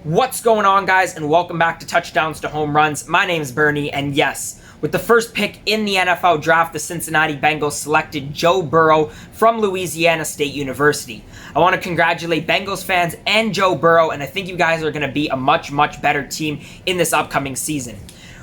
What's going on, guys, and welcome back to Touchdowns to Home Runs. My name is Bernie, and yes, with the first pick in the NFL draft, the Cincinnati Bengals selected Joe Burrow from Louisiana State University. I want to congratulate Bengals fans and Joe Burrow, and I think you guys are going to be a much better team in this upcoming season.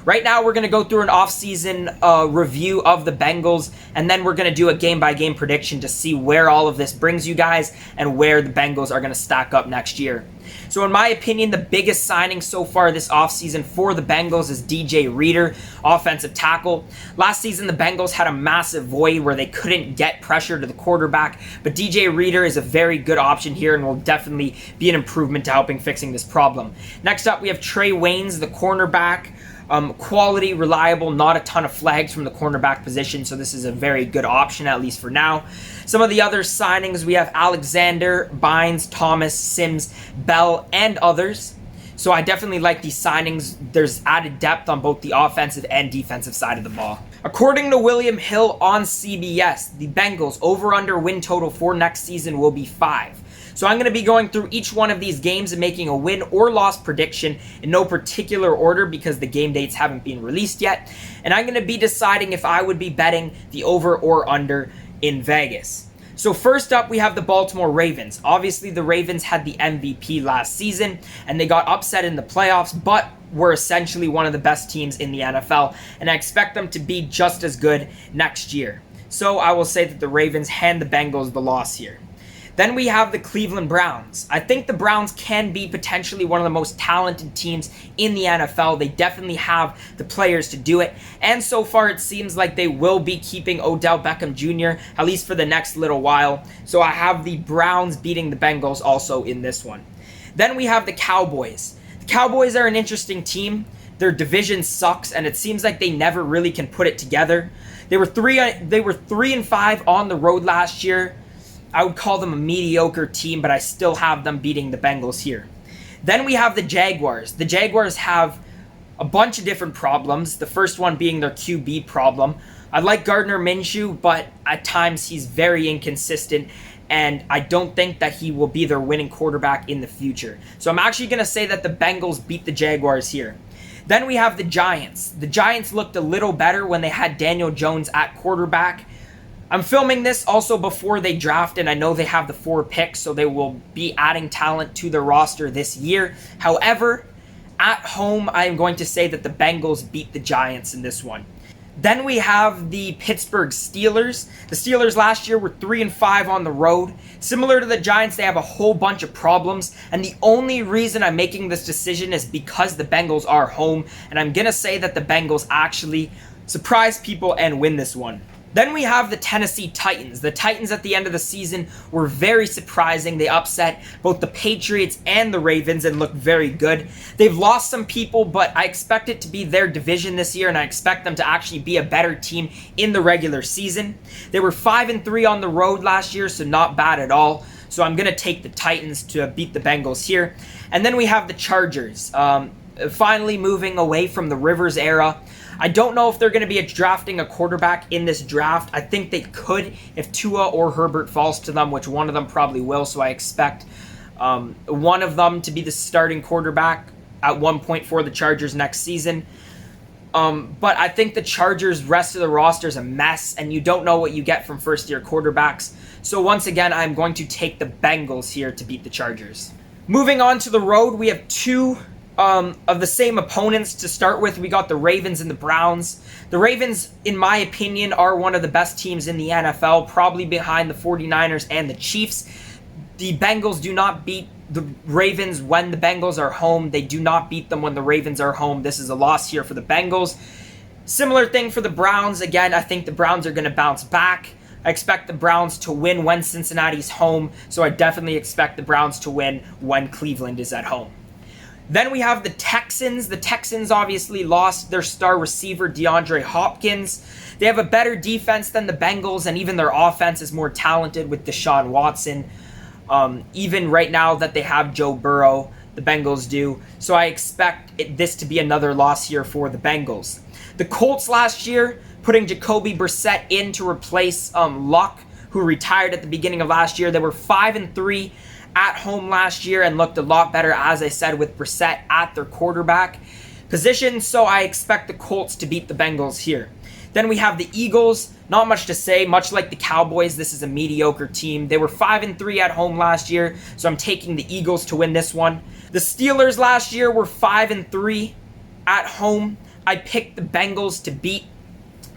Right now, we're going to go through an off-season review of the Bengals, and then we're going to do a game-by-game prediction to see where all of this brings you guys and where the Bengals are going to stack up next year. So in my opinion, the biggest signing so far this offseason for the Bengals is DJ Reader, offensive tackle. Last season, the Bengals had a massive void where they couldn't get pressure to the quarterback, but DJ Reader is a very good option here and will definitely be an improvement to helping fixing this problem. Next up, we have Trey Waynes, the cornerback. Quality, reliable, not a ton of flags from the cornerback position, so this is a very good option, at least for now. Some of the other signings, we have Alexander, Bynes, Thomas, Sims, Bell, and others. So I definitely like these signings. There's added depth on both the offensive and defensive side of the ball. According to William Hill on CBS, the Bengals over-under win total for next season will be 5. So I'm going to be going through each one of these games and making a win or loss prediction in no particular order because the game dates haven't been released yet. And I'm going to be deciding if I would be betting the over or under in Vegas. So first up, we have the Baltimore Ravens. Obviously, the Ravens had the MVP last season, and they got upset in the playoffs, but were essentially one of the best teams in the NFL, and I expect them to be just as good next year. So I will say that the Ravens hand the Bengals the loss here. Then we have the Cleveland Browns. I think the Browns can be potentially one of the most talented teams in the NFL. They definitely have the players to do it. And so far, it seems like they will be keeping Odell Beckham Jr., at least for the next little while. So I have the Browns beating the Bengals also in this one. Then we have the Cowboys. The Cowboys are an interesting team. Their division sucks, and it seems like they never really can put it together. They were 3-5 on the road last year. I would call them a mediocre team, but I still have them beating the Bengals here. Then we have the Jaguars. The Jaguars have a bunch of different problems, the first one being their QB problem. I like Gardner Minshew, but at times he's very inconsistent, and I don't think that he will be their winning quarterback in the future. So I'm actually going to say that the Bengals beat the Jaguars here. Then we have the Giants. The Giants looked a little better when they had Daniel Jones at quarterback. I'm filming this also before they draft, and I know they have the 4 picks, so they will be adding talent to their roster this year. However, at home, I am going to say that the Bengals beat the Giants in this one. Then we have the Pittsburgh Steelers. The Steelers last year were 3-5 on the road. Similar to the Giants, they have a whole bunch of problems, and the only reason I'm making this decision is because the Bengals are home, and I'm going to say that the Bengals actually surprise people and win this one. Then we have the Tennessee Titans. The Titans at the end of the season were very surprising. They upset both the Patriots and the Ravens and looked very good. They've lost some people, but I expect it to be their division this year, and I expect them to actually be a better team in the regular season. They were 5-3 on the road last year, so not bad at all. So I'm going to take the Titans to beat the Bengals here. And then we have the Chargers. Finally moving away from the Rivers era. I don't know if they're going to be drafting a quarterback in this draft. I think they could if Tua or Herbert falls to them, which one of them probably will. So I expect one of them to be the starting quarterback at one point for the Chargers next season. But I think the Chargers' rest of the roster is a mess, and you don't know what you get from first-year quarterbacks. So once again, I'm going to take the Bengals here to beat the Chargers. Moving on to the road, we have 2 of the same opponents to start with. We got the Ravens and the Browns. The Ravens, in my opinion, are one of the best teams in the NFL, probably behind the 49ers and the Chiefs. The Bengals do not beat the Ravens when the Bengals are home. They do not beat them when the Ravens are home. This is a loss here for the Bengals. Similar thing for the Browns. Again, I think the Browns are going to bounce back. I expect the Browns to win when Cincinnati's home, so I definitely expect the Browns to win when Cleveland is at home. Then we have the Texans. The Texans obviously lost their star receiver, DeAndre Hopkins. They have a better defense than the Bengals, and even their offense is more talented with Deshaun Watson. Even right now that they have Joe Burrow, the Bengals do. So I expect this to be another loss here for the Bengals. The Colts last year, putting Jacoby Brissett in to replace Luck, who retired at the beginning of last year. They were 5-3 at home last year and looked a lot better, as I said, with Brissett at their quarterback position, so I expect the Colts to beat the Bengals here. Then we have the Eagles. Not much to say. Much like the Cowboys, this is a mediocre team. They were 5-3 at home last year, so I'm taking the Eagles to win this one. The Steelers last year were 5-3 at home. I picked the Bengals to beat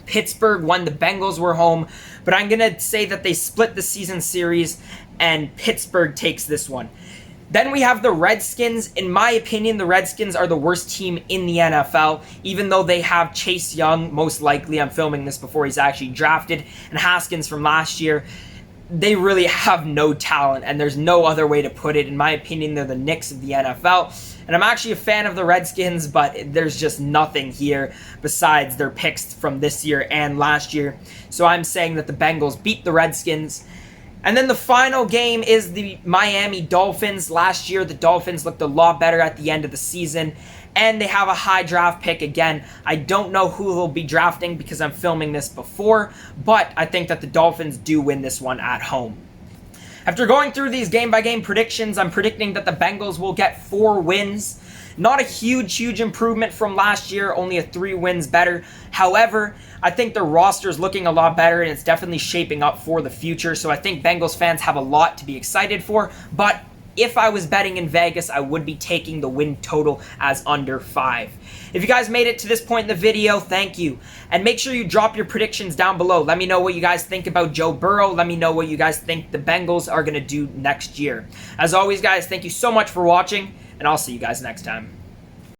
Pittsburgh when the Bengals were home, but I'm going to say that they split the season series and Pittsburgh takes this one. Then we have the Redskins. In my opinion, the Redskins are the worst team in the NFL, even though they have Chase Young, most likely. I'm filming this before he's actually drafted, and Haskins from last year. They really have no talent, and there's no other way to put it. In my opinion, they're the Knicks of the NFL. And I'm actually a fan of the Redskins, but there's just nothing here besides their picks from this year and last year. So I'm saying that the Bengals beat the Redskins. And then the final game is the Miami Dolphins. Last year, the Dolphins looked a lot better at the end of the season, and they have a high draft pick again. I don't know who they'll be drafting because I'm filming this before, but I think that the Dolphins do win this one at home. After going through these game-by-game predictions, I'm predicting that the Bengals will get 4 wins. Not a huge improvement from last year, only a 3 wins better. However, I think their roster is looking a lot better, and it's definitely shaping up for the future. So I think Bengals fans have a lot to be excited for. But if I was betting in Vegas, I would be taking the win total as under 5. If you guys made it to this point in the video, thank you. And make sure you drop your predictions down below. Let me know what you guys think about Joe Burrow. Let me know what you guys think the Bengals are going to do next year. As always, guys, thank you so much for watching, and I'll see you guys next time.